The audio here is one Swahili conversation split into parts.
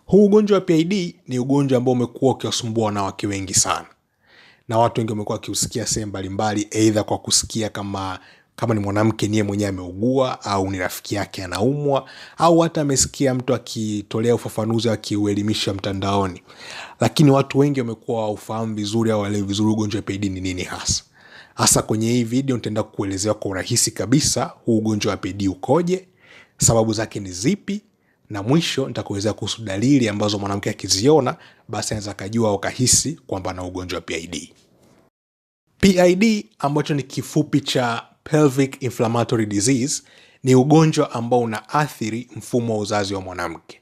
Huu ugonjwa wa PID ni ugonjwa ambao umekuwa ukiwasumbua wanawake wengi sana, na watu wengi wamekuwa wakiusikia sehemu mbalimbali, aidha kwa kusikia kama ni mwanamke niye mwenyewe ameugua au ni rafiki yake anaumwa, au hata amesikia mtu akitolea ufafanuzi akiuelimisha mtandaoni. Lakini watu wengi wamekuwa ufahamu vizuri au wale vizuri ugonjwa wa PID ni nini hasa. Hasa kwenye hii video nitaenda kuelezea kwa urahisi kabisa huu ugonjwa wa PID ukoje, sababu zake ni zipi, na mwisho nitakuelezea kuhusu dalili ambazo mwanamke akiziona basi anaweza kujua au kahisi kwamba ana ugonjwa wa PID. PID ambacho ni kifupi cha pelvic inflammatory disease ni ugonjwa ambao unaathiri mfumo wa uzazi wa mwanamke.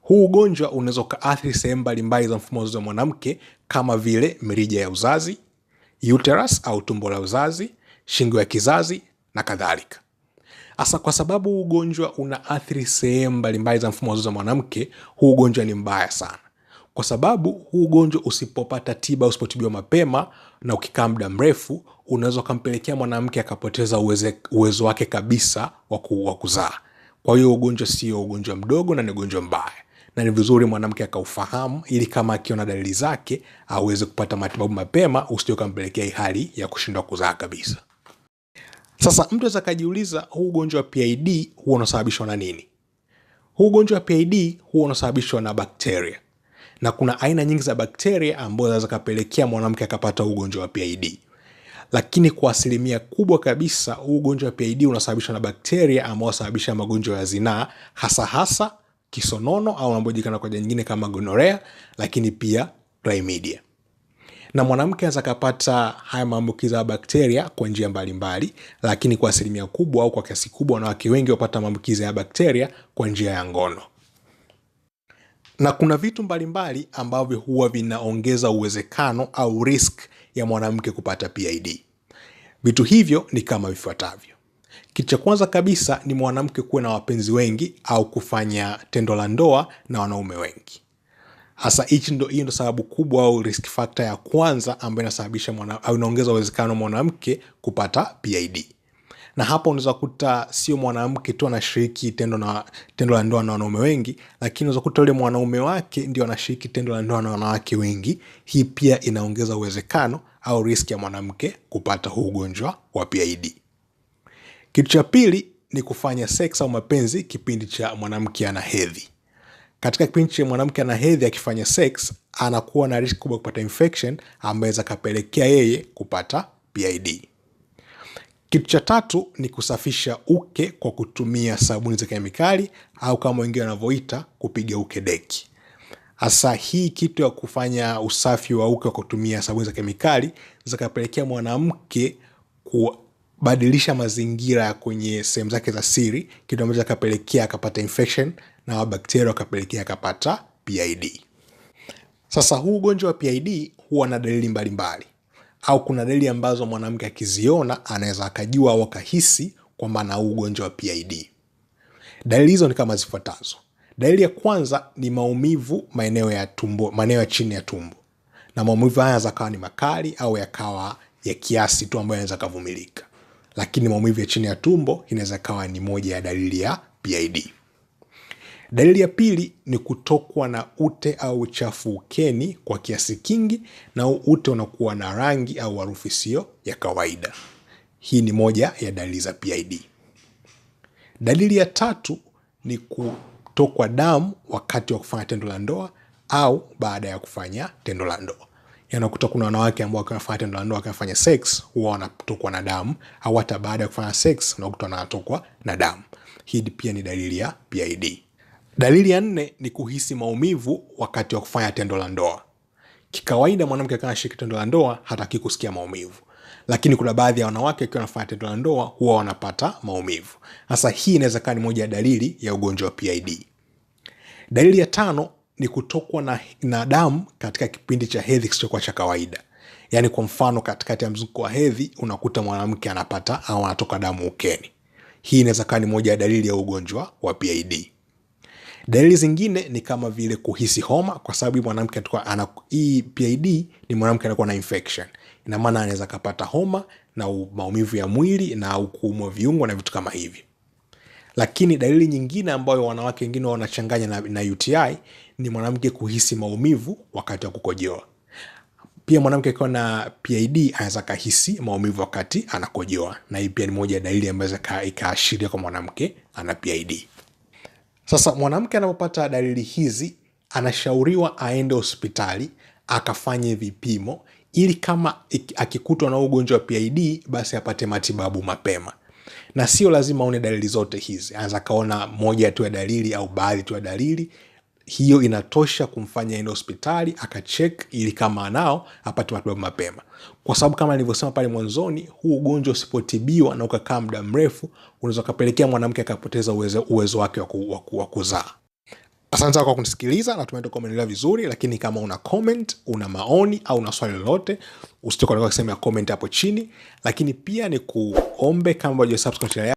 Huu ugonjwa unaweza kuathiri sehemu mbalimbali za mfumo wa uzazi wa mwanamke kama vile mirija ya uzazi, uterus au tumbo la uzazi, shingo ya kizazi na kadhalika. Hasa kwa sababu ugonjwa unaathiri sehemu mbalimbali za mfumo wa uzazi wa mwanamke, huu ugonjwa ni mbaya sana. Kwa sababu huu ugonjwa usipopata tiba, usipotibiwa mapema na ukikaa muda mrefu, unaweza kumpelekea mwanamke akapoteza uwezo wake kabisa wa kuzaa. Kwa hiyo ugonjwa sio ugonjwa mdogo na ni ugonjwa mbaya. Na ni vizuri mwanamke akaufahamu ili kama akiona dalili zake aweze kupata matibabu mapema, usije ukampelekea hali ya kushindwa kuzaa kabisa. Sasa mtu anaweza kujiuliza, huu ugonjwa wa PID huwa unasababishwa na nini? Huu ugonjwa wa PID huwa unasababishwa na bakteria. Na kuna aina nyingi za bakteria ambazo zinaweza kupelekea mwanamke akapata ugonjwa wa PID. Lakini kwa asilimia kubwa kabisa huu ugonjwa wa PID unasababishwa na bakteria ambao wanasababisha magonjwa ya zinaa, hasa kisonono au unajulikana kwa jina nyingine kama gonorrhea, lakini pia chlamydia. Na mwanamke anaweza kupata haya maambukizi ya bakteria kwa njia mbalimbali, lakini kwa asilimia kubwa au kwa kiasi kubwa wanawake wengi wapata maambukizi ya bakteria kwa njia ya ngono. Na kuna vitu mbalimbali ambavyo huwa vinaongeza uwezekano au risk ya mwanamke kupata PID. Vitu hivyo ni kama vifuatavyo. Kitu cha kwanza kabisa ni mwanamke kuwa na wapenzi wengi au kufanya tendo la ndoa na wanaume wengi. Hasa hiyo ndio sababu kubwa au risk factor ya kwanza ambayo inasababisha au inaongeza uwezekano mwanamke kupata PID. Na hapo unaweza kukuta sio mwanamke tu anashiriki tendo la ndoa na wanaume wengi, lakini unaweza kukuta yule mwanaume wake ndio anashiriki tendo la ndoa na wanawake wengi. Hii pia inaongeza uwezekano au risk ya mwanamke kupata huu ugonjwa wa PID. Kitu cha pili ni kufanya sex au mapenzi kipindi cha mwanamke ana hedhi. Katika kipindi cha mwanamke ana hedhi akifanya sex, anakuwa na risk kubwa kupata infection ambayo inaweza yeye kupata PID. Kitu cha tatu ni kusafisha uke kwa kutumia sabuni za kemikali au kama wengine wanavyoita kupiga uke deki. Hasa hii kitu ya kufanya usafi wa uke kwa kutumia sabuni za kemikali zakapelekea mwanamke kubadilisha mazingira kwenye sehemu zake za siri, kitu ambacho kapelekea akapata infection na bakteria wakapelekea akapata PID. Sasa huu ugonjwa wa PID huwa na dalili mbalimbali, au kuna dalili ambazo mwanamke akiziona anaweza akajua au akahisi kwamba ana ugonjwa wa PID. Dalili hizo ni kama zifuatazo. Dalili ya kwanza ni maumivu maeneo ya tumbo, maeneo ya chini ya tumbo. Na maumivu haya yanaweza kuwa ni makali au yakawa ya kiasi tu ambayo yanaweza kuvumilika. Lakini maumivu ya chini ya tumbo inaweza kuwa ni moja ya dalili ya PID. Dalili ya pili ni kutokwa na ute au uchafu ukeni kwa kiasi kingi, na ute unakuwa na rangi au harufu isiyo ya kawaida. Hii ni moja ya dalili za PID. Dalili ya tatu ni kutokwa damu wakati wa kufanya tendo la ndoa au baada ya kufanya tendo la ndoa. Unakuta kuna wanawake ambao wanafanya tendo la ndoa wakifanya sex huwa wanatokwa na damu, au hata baada ya kufanya sex unakuta wanatokwa na damu. Hii pia ni dalili ya PID. Dalili ya nne ni kuhisi maumivu wakati wa kufanya tendo la ndoa. Kikawaida mwanamke akiwa anashiriki tendo la ndoa hataki kusikia maumivu, lakini kuna baadhi ya wanawake wakiwa wanafanya tendo la ndoa huwa wanapata maumivu. Sasa hii inaweza kuwa ni moja ya dalili ya ugonjwa wa PID. Dalili ya tano ni kutokwa na damu katika kipindi cha hedhi kisichokuwa cha kawaida. Yaani kwa mfano katikati ya mzunguko wa hedhi unakuta mwanamke anapata au anatoka damu ukeni. Hii inaweza kuwa ni moja ya dalili ya ugonjwa wa PID. Dalili zingine ni kama vile kuhisi homa, kwa sababu mwanamke atakuwa hii PID ni mwanamke anakuwa na infection. Ina maana anaweza kupata homa na maumivu ya mwili na kuumwa viungo na vitu kama hivi. Lakini dalili nyingine ambayo wanawake wengine wanachanganya na UTI ni mwanamke kuhisi maumivu wakati wa kukojoa. Pia mwanamke akiwa na PID anaweza kahisi maumivu wakati anakojoa, na hii pia ni moja ya dalili ambayo ikaashiria kwa mwanamke ana PID. Sasa mwanamke anapopata dalili hizi anashauriwa aende hospitali akafanye vipimo, ili kama akikutwa na ugonjwa wa PID basi apate matibabu mapema. Na sio lazima aone dalili zote hizi, anaweza kaona moja tu ya dalili au baadhi tu ya dalili. Hiyo inatosha kumfanya aende hospitali akacheck, ili kama anao apate matibabu mapema, kwa sababu kama nilivyosema pale mwanzoni, huu ugonjwa usipotibiwa na ukakaa muda mrefu unaweza kupelekea mwanamke akapoteza uwezo wake wa kuzaa. Asante kwa kunisikiliza, natumai utakuwa umeelewa vizuri, lakini kama una comment, una maoni au una swali lolote, usitoke kwa sehemu ya comment hapo chini. Lakini pia ni kuombe, kama bado hujasubscribe